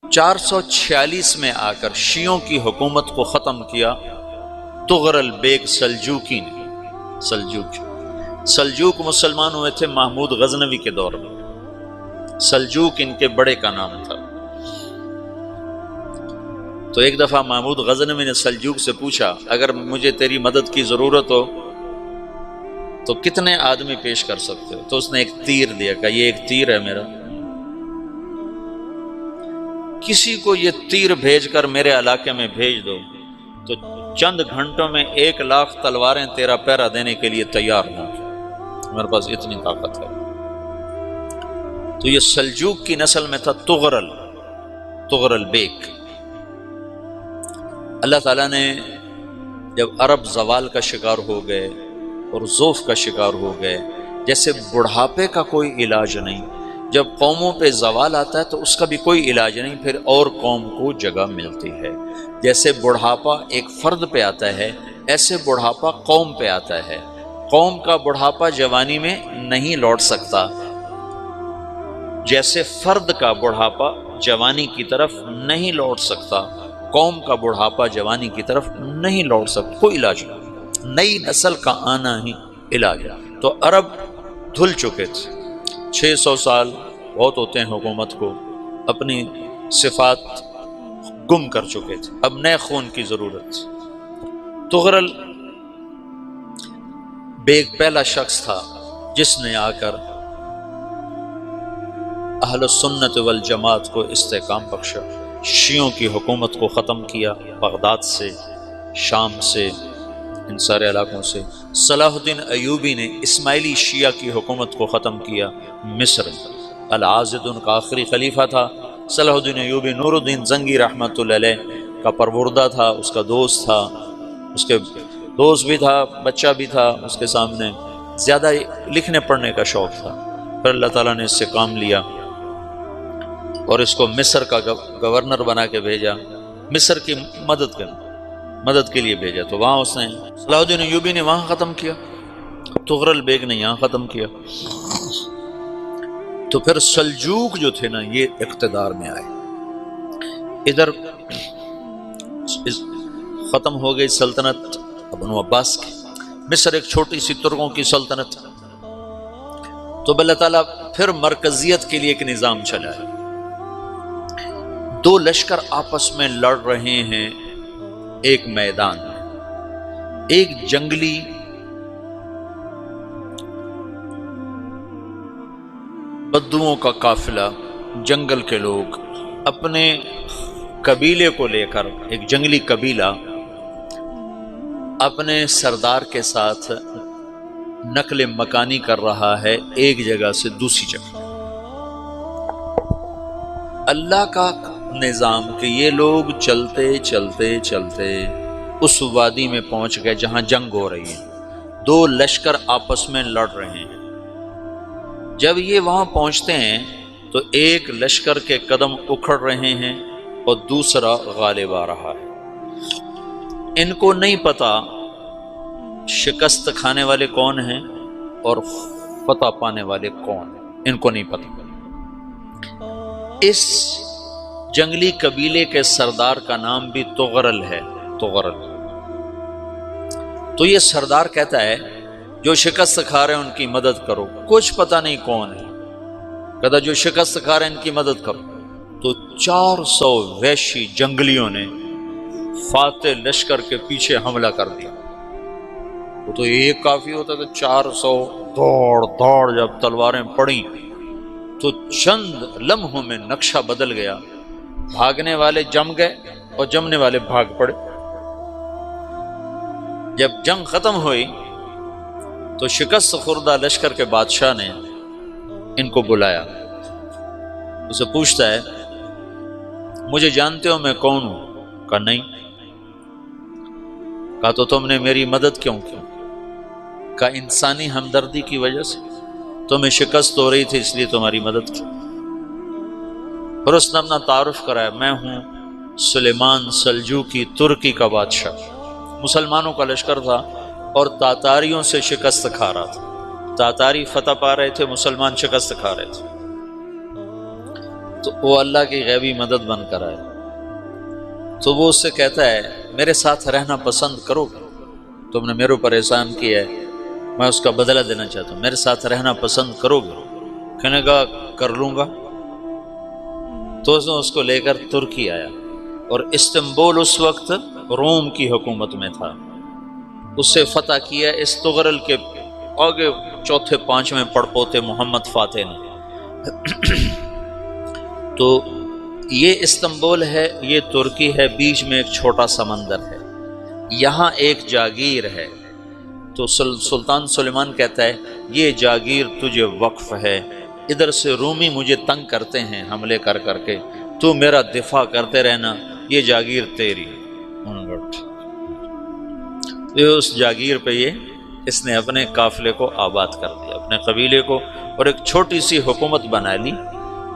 446 میں آ کر شیعوں کی حکومت کو ختم کیا تغرل بیگ سلجوکی نے۔ سلجوک مسلمان ہوئے تھے محمود غزنوی کے دور میں، سلجوک ان کے بڑے کا نام تھا۔ تو ایک دفعہ محمود غزنوی نے سلجوک سے پوچھا اگر مجھے تیری مدد کی ضرورت ہو تو کتنے آدمی پیش کر سکتے ہو؟ تو اس نے ایک تیر دیا، کہا یہ ایک تیر ہے میرا، کسی کو یہ تیر بھیج کر میرے علاقے میں بھیج دو تو چند گھنٹوں میں 1,00,000 تلواریں تیرا پیرا دینے کے لیے تیار ہوں، میرے پاس اتنی طاقت ہے۔ تو یہ سلجوک کی نسل میں تھا تغرل بیگ۔ اللہ تعالیٰ نے جب عرب زوال کا شکار ہو گئے اور ضعف کا شکار ہو گئے، جیسے بڑھاپے کا کوئی علاج نہیں، جب قوموں پہ زوال آتا ہے تو اس کا بھی کوئی علاج نہیں، پھر اور قوم کو جگہ ملتی ہے۔ جیسے بڑھاپا ایک فرد پہ آتا ہے، ایسے بڑھاپا قوم پہ آتا ہے۔ قوم کا بڑھاپا جوانی میں نہیں لوٹ سکتا، جیسے فرد کا بڑھاپا جوانی کی طرف نہیں لوٹ سکتا، قوم کا بڑھاپا جوانی کی طرف نہیں لوٹ سکتا، کوئی علاج نہیں، نئی نسل کا آنا ہی علاج ہے۔ تو عرب دھل چکے تھے، 600 سال بہت ہوتے ہیں حکومت کو، اپنی صفات گم کر چکے تھے، اب نئے خون کی ضرورت تھی۔ تغرل بیگ پہلا شخص تھا جس نے آ کر اہل سنت والجماعت کو استحکام بخشا، شیعوں کی حکومت کو ختم کیا، بغداد سے، شام سے، ان سارے علاقوں سے۔ صلاح الدین ایوبی نے اسماعیلی شیعہ کی حکومت کو ختم کیا، مصر۔ العاضد ان کا آخری خلیفہ تھا۔ صلاح الدین ایوبی نور الدین زنگی رحمۃ اللہ علیہ کا پروردہ تھا، اس کا دوست تھا، اس کے دوست بھی تھا، بچہ بھی تھا اس کے سامنے، زیادہ لکھنے پڑھنے کا شوق تھا۔ پھر اللہ تعالیٰ نے اس سے کام لیا اور اس کو مصر کا گورنر بنا کے بھیجا، مصر کی مدد کے لیے بھیجا۔ تو وہاں اس نے صلاح الدین ایوبی نے وہاں ختم کیا، تغرل بیگ نے یہاں ختم کیا۔ تو پھر سلجوک جو تھے نا یہ اقتدار میں آئے، ادھر ختم ہو گئی سلطنت بنو عباس کی، مصر ایک چھوٹی سی ترکوں کی سلطنت۔ تو اللہ تعالیٰ پھر مرکزیت کے لیے ایک نظام چلایا، دو لشکر آپس میں لڑ رہے ہیں ایک میدان میں، ایک جنگلی بدوؤں کا قافلہ، جنگل کے لوگ اپنے قبیلے کو لے کر، ایک جنگلی قبیلہ اپنے سردار کے ساتھ نقل مکانی کر رہا ہے ایک جگہ سے دوسری جگہ۔ اللہ کا نظام کہ یہ لوگ چلتے چلتے چلتے اس وادی میں پہنچ گئے جہاں جنگ ہو رہی ہے، دو لشکر آپس میں لڑ رہے ہیں۔ جب یہ وہاں پہنچتے ہیں تو ایک لشکر کے قدم اکھڑ رہے ہیں اور دوسرا غالب آ رہا ہے۔ ان کو نہیں پتا شکست کھانے والے کون ہیں اور فتح پانے والے کون ہیں، ان کو نہیں پتا۔ اس جنگلی قبیلے کے سردار کا نام بھی تغرل ہے، تغرل۔ تو یہ سردار کہتا ہے جو شکست کھا رہے ہیں ان کی مدد کرو، کچھ پتہ نہیں کون ہے، کہتا جو شکست کھا رہے ہیں ان کی مدد کرو۔ تو 400 وحشی جنگلیوں نے فاتح لشکر کے پیچھے حملہ کر دیا۔ وہ تو ایک کافی ہوتا تھا، 400 دوڑ دوڑ جب تلواریں پڑیں تو چند لمحوں میں نقشہ بدل گیا، بھاگنے والے جم گئے اور جمنے والے بھاگ پڑے۔ جب جنگ ختم ہوئی تو شکست خوردہ لشکر کے بادشاہ نے ان کو بلایا، اسے پوچھتا ہے مجھے جانتے ہو میں کون ہوں؟ کہا نہیں۔ کہا تو تم نے میری مدد کیوں کی؟ کہا انسانی ہمدردی کی وجہ سے، تمہیں شکست ہو رہی تھی اس لیے تمہاری مدد کی۔ اور اس نے اپنا تعارف کرایا، میں ہوں سلیمان سلجوکی، ترکی کا بادشاہ۔ مسلمانوں کا لشکر تھا اور تاتاریوں سے شکست کھا رہا تھا، تاتاری فتح پا رہے تھے، مسلمان شکست کھا رہے تھے۔ تو وہ اللہ کی غیبی مدد بن کر آئے، تو وہ اس سے کہتا ہے میرے ساتھ رہنا پسند کرو گے؟ تم نے میرے اوپر احسان کیا ہے، میں اس کا بدلہ دینا چاہتا ہوں، میرے ساتھ رہنا پسند کرو گے؟ کہنے کا کر لوں گا۔ تو اس نے اس کو لے کر ترکی آیا، اور استنبول اس وقت روم کی حکومت میں تھا، اس سے فتح کیا اس تغرل کے آگے چوتھے پانچویں پڑپوتے محمد فاتح نے۔ تو یہ استنبول ہے، یہ ترکی ہے، بیچ میں ایک چھوٹا سمندر ہے، یہاں ایک جاگیر ہے۔ تو سلطان سلیمان کہتا ہے یہ جاگیر تجھے وقف ہے، ادھر سے رومی مجھے تنگ کرتے ہیں حملے کر کر کے، تو میرا دفاع کرتے رہنا، یہ جاگیر تیری۔ یہ اس جاگیر پہ اس نے اپنے قافلے کو آباد کر دیا، اپنے قبیلے کو، اور ایک چھوٹی سی حکومت بنا لی،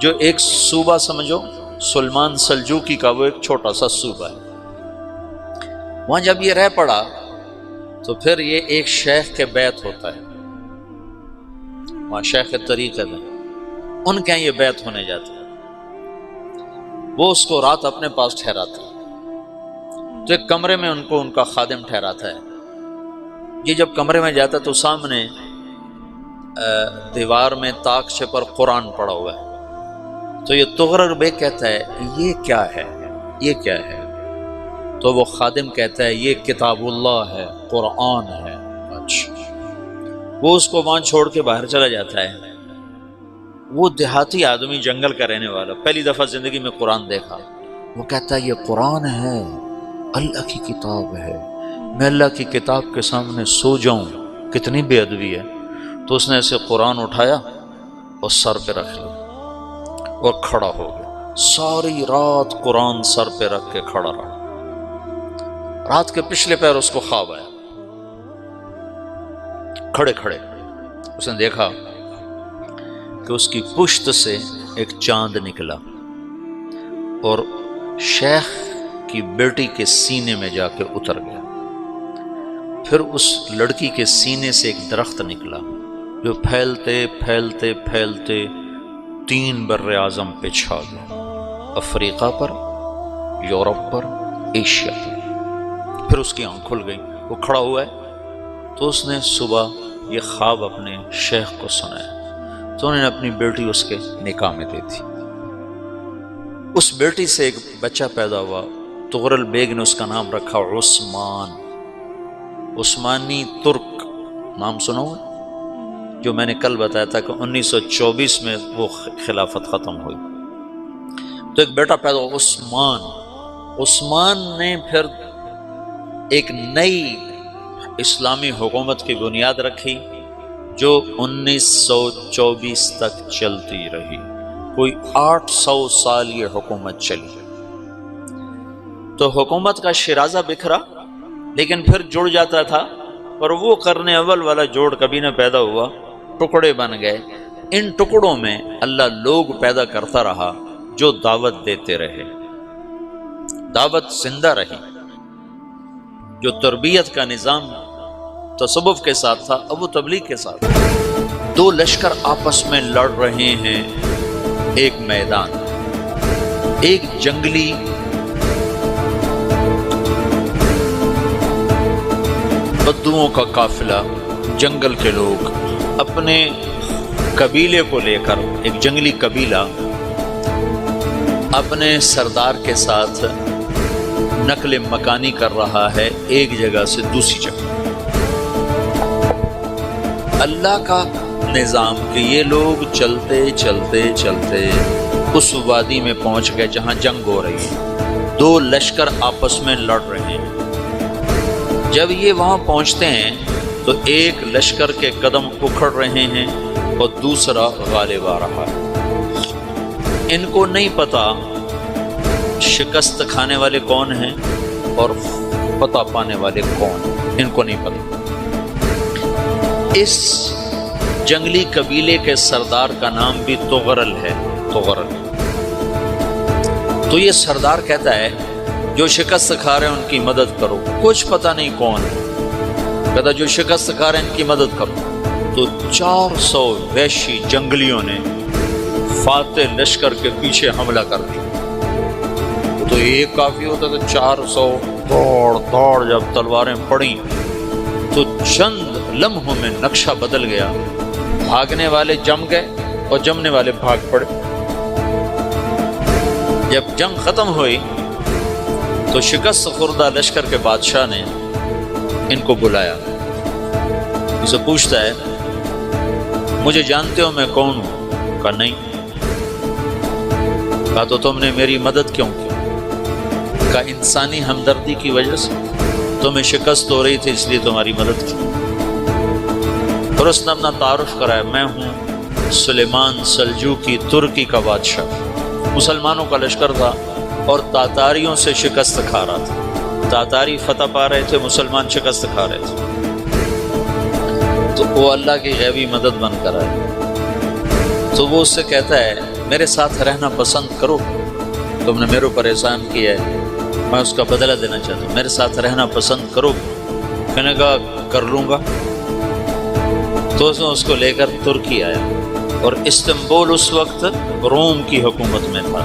جو ایک صوبہ سمجھو سلمان سلجوقی کا، وہ ایک چھوٹا سا صوبہ ہے۔ وہاں جب یہ رہ پڑا تو پھر یہ ایک شیخ کے بیعت ہوتا ہے، وہاں شیخ طریقت ہے، ان کے یہ بیعت ہونے جاتا ہے، وہ اس کو رات اپنے پاس ٹھہراتا ہے، تو ایک کمرے میں ان کا خادم ٹھہراتا ہے۔ یہ جب کمرے میں جاتا تو سامنے دیوار میں طاقچے پر قرآن پڑا ہوا ہے، تو یہ تغرل بیگ کہتا ہے یہ کیا ہے، یہ کیا ہے؟ تو وہ خادم کہتا ہے یہ کتاب اللہ ہے، قرآن ہے۔ اچھا، وہ اس کو وہاں چھوڑ کے باہر چلا جاتا ہے۔ وہ دیہاتی آدمی، جنگل کا رہنے والا، پہلی دفعہ زندگی میں قرآن دیکھا، وہ کہتا ہے یہ قرآن ہے، اللہ کی کتاب ہے، میں اللہ کی کتاب کے سامنے سو جاؤں، کتنی بے ادبی ہے۔ تو اس نے ایسے قرآن اٹھایا اور سر پہ رکھ لیا اور کھڑا ہو گیا، ساری رات قرآن سر پہ رکھ کے کھڑا رہا۔ رات کے پچھلے پہر اس کو خواب آیا، کھڑے کھڑے اس نے دیکھا کہ اس کی پشت سے ایک چاند نکلا اور شیخ کی بیٹی کے سینے میں جا کے اتر گیا، پھر اس لڑکی کے سینے سے ایک درخت نکلا جو پھیلتے پھیلتے پھیلتے 3 بر اعظم پہ چھا گیا، افریقہ پر، یورپ پر، ایشیا پر۔ پھر اس کی آنکھ کھل گئی، وہ کھڑا ہوا ہے، تو اس نے صبح یہ خواب اپنے شیخ کو سنایا، تو انہوں نے اپنی بیٹی اس کے نکاح میں دے دی۔ اس بیٹی سے ایک بچہ پیدا ہوا، تغرل بیگ نے اس کا نام رکھا عثمان، عثمانی ترک نام سنا ہوا، جو میں نے کل بتایا تھا کہ 1924 میں وہ خلافت ختم ہوئی۔ تو ایک بیٹا پیدا ہوا عثمان۔ عثمان نے پھر ایک نئی اسلامی حکومت کی بنیاد رکھی جو 1924 تک چلتی رہی، کوئی 800 سال یہ حکومت چلی۔ تو حکومت کا شیرازہ بکھرا، لیکن پھر جڑ جاتا تھا، اور وہ قرن اول والا جوڑ کبھی نہ پیدا ہوا، ٹکڑے بن گئے۔ ان ٹکڑوں میں اللہ لوگ پیدا کرتا رہا جو دعوت دیتے رہے، دعوت زندہ رہی۔ جو تربیت کا نظام تصوف کے ساتھ تھا، اب وہ تبلیغ کے ساتھ۔ 2 لشکر آپس میں لڑ رہے ہیں ایک میدان، ایک جنگلی بدوؤں کا قافلہ، جنگل کے لوگ اپنے قبیلے کو لے کر، ایک جنگلی قبیلہ اپنے سردار کے ساتھ نقل مکانی کر رہا ہے ایک جگہ سے دوسری جگہ۔ اللہ کا نظام کہ یہ لوگ چلتے چلتے چلتے اس وادی میں پہنچ گئے جہاں جنگ ہو رہی ہے، 2 لشکر آپس میں لڑ رہے ہیں۔ جب یہ وہاں پہنچتے ہیں تو ایک لشکر کے قدم اکھڑ رہے ہیں اور دوسرا غالب آ رہا ہے۔ ان کو نہیں پتا شکست کھانے والے کون ہیں اور فتح پانے والے کون ہیں، ان کو نہیں پتا۔ اس جنگلی قبیلے کے سردار کا نام بھی تغرل ہے، تغرل۔ تو یہ سردار کہتا ہے جو شکست کھا رہے ہیں ان کی مدد کرو، کچھ پتہ نہیں کون ہے، کہتا جو شکست کھا رہے ہیں ان کی مدد کرو۔ تو 400 وحشی جنگلیوں نے فاتح لشکر کے پیچھے حملہ کر دیا۔ تو ایک کافی ہوتا تو 400 دوڑ جب تلواریں پڑیں تو چند لمحوں میں نقشہ بدل گیا، بھاگنے والے جم گئے اور جمنے والے بھاگ پڑے۔ جب جنگ ختم ہوئی تو شکست خوردہ لشکر کے بادشاہ نے ان کو بلایا، اسے پوچھتا ہے مجھے جانتے ہو میں کون ہوں؟ کہا نہیں۔ کہا تو تم نے میری مدد کیوں کی؟ کہا انسانی ہمدردی کی وجہ سے، تمہیں شکست ہو رہی تھی اس لیے تمہاری مدد کی۔ اور اس نے اپنا تعارف کرایا، میں ہوں سلیمان سلجوقی ترکی کا بادشاہ۔ مسلمانوں کا لشکر تھا اور تاتاریوں سے شکست کھا رہا تھا، تاتاری فتح پا رہے تھے، مسلمان شکست کھا رہے تھے۔ تو وہ اللہ کی غیبی مدد بن کر آئے۔ تو وہ اس سے کہتا ہے میرے ساتھ رہنا پسند کرو، تم نے میرے اوپر احسان کیا ہے، میں اس کا بدلہ دینا چاہتا ہوں، میرے ساتھ رہنا پسند کرو؟ کہنے کا کر لوں گا۔ تو اس کو لے کر ترکی آیا، اور استنبول اس وقت روم کی حکومت میں تھا،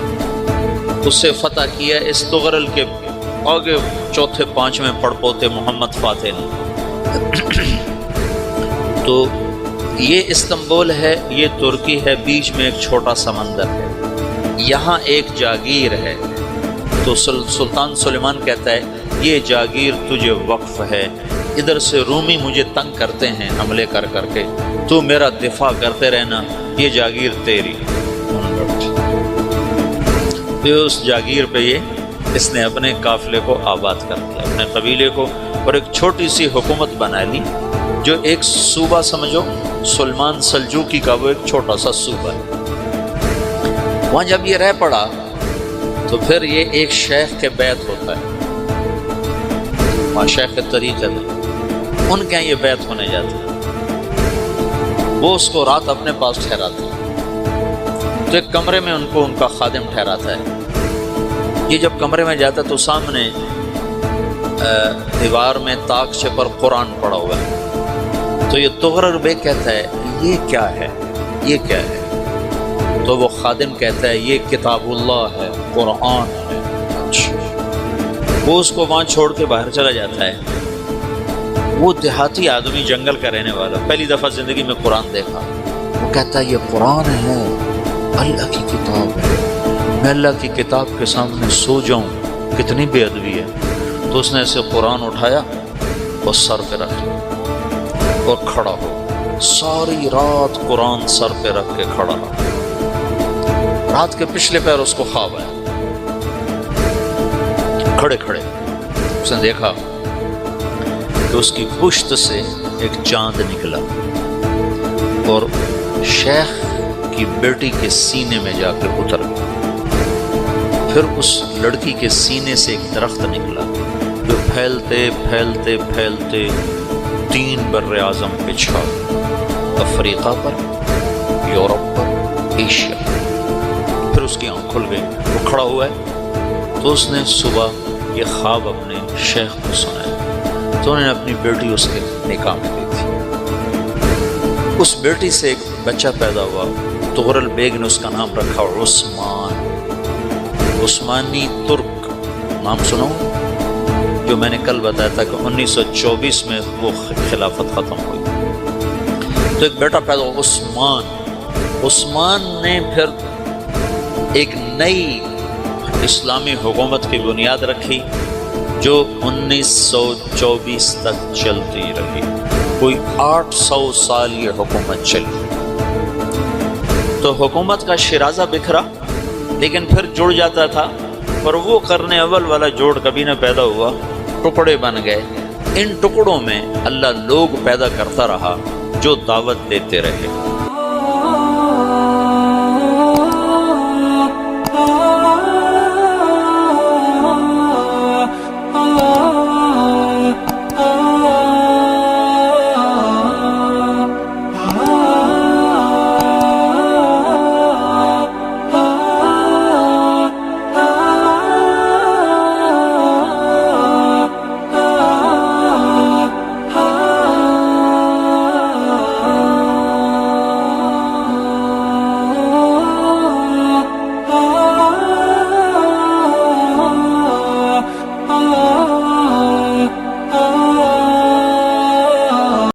اسے فتح کیا اس تغرل کے آگے چوتھے پانچویں پڑپوتے محمد فاتح نے۔ تو یہ استنبول ہے، یہ ترکی ہے، بیچ میں ایک چھوٹا سمندر ہے، یہاں ایک جاگیر ہے۔ تو سلطان سلیمان کہتا ہے یہ جاگیر تجھے وقف ہے، ادھر سے رومی مجھے تنگ کرتے ہیں حملے کر کر کے، تو میرا دفاع کرتے رہنا، یہ جاگیر تیری۔ تو اس جاگیر پہ اس نے اپنے قافلے کو آباد کر دیا، اپنے قبیلے کو، اور ایک چھوٹی سی حکومت بنا لی، جو ایک صوبہ سمجھو سلمان سلجوقی کا، وہ ایک چھوٹا سا صوبہ ہے۔ وہاں جب یہ رہ پڑا تو پھر یہ ایک شیخ کے بیعت ہوتا ہے، وہاں شیخ طریقت ہے، ان کے یہ بیعت ہونے جاتے ہیں، وہ اس کو رات اپنے پاس ٹھہراتے ہیں۔ تو ایک کمرے میں ان کو ان کا خادم ٹھہراتا ہے۔ یہ جب کمرے میں جاتا ہے تو سامنے دیوار میں تاکچے پر قرآن پڑا ہوا ہے۔ تو یہ تغرل بیگ کہتا ہے یہ کیا ہے، یہ کیا ہے؟ تو وہ خادم کہتا ہے یہ کتاب اللہ ہے، قرآن ہے۔ وہ اس کو وہاں چھوڑ کے باہر چلا جاتا ہے۔ وہ دیہاتی آدمی، جنگل کا رہنے والا، پہلی دفعہ زندگی میں قرآن دیکھا، وہ کہتا ہے یہ قرآن ہے، اللہ کی کتاب ہے، میں اللہ کی کتاب کے سامنے سو جاؤں، کتنی بے ادبی ہے۔ تو اس نے ایسے قرآن اٹھایا اور سر پہ رکھ لیا اور کھڑا ہو، ساری رات قرآن سر پہ رکھ کے کھڑا رہا۔ رات کے پچھلے پہر اس کو خواب آیا، کھڑے کھڑے اس نے دیکھا کہ اس کی پشت سے ایک چاند نکلا اور شیخ کی بیٹی کے سینے میں جا کے اتر گیا۔ پھر اس لڑکی کے سینے سے ایک درخت نکلا جو پھیلتے پھیلتے پھیلتے 3 بر اعظم پہ چھا گیا، افریقہ پر، یورپ پر، ایشیا۔ پھر اس کی آنکھ کھل گئی، وہ کھڑا ہوا ہے۔ تو اس نے صبح یہ خواب اپنے شیخ کو سنایا، تو انہوں نے اپنی بیٹی اس کے نکاح میں دی تھی۔ اس بیٹی سے ایک بچہ پیدا ہوا، تغرل بیگ نے اس کا نام رکھا عثمان، عثمانی ترک نام سنو، جو میں نے کل بتایا تھا کہ 1924 میں وہ خلافت ختم ہوئی۔ تو ایک بیٹا پیدا ہوا عثمان۔ عثمان نے پھر ایک نئی اسلامی حکومت کی بنیاد رکھی جو 1924 تک چلتی رہی، کوئی 800 سال یہ حکومت چلی۔ تو حکومت کا شرازہ بکھرا لیکن پھر جڑ جاتا تھا، پر وہ کرنے اول والا جوڑ کبھی نہ پیدا ہوا، ٹکڑے بن گئے۔ ان ٹکڑوں میں اللہ لوگ پیدا کرتا رہا جو دعوت دیتے رہے۔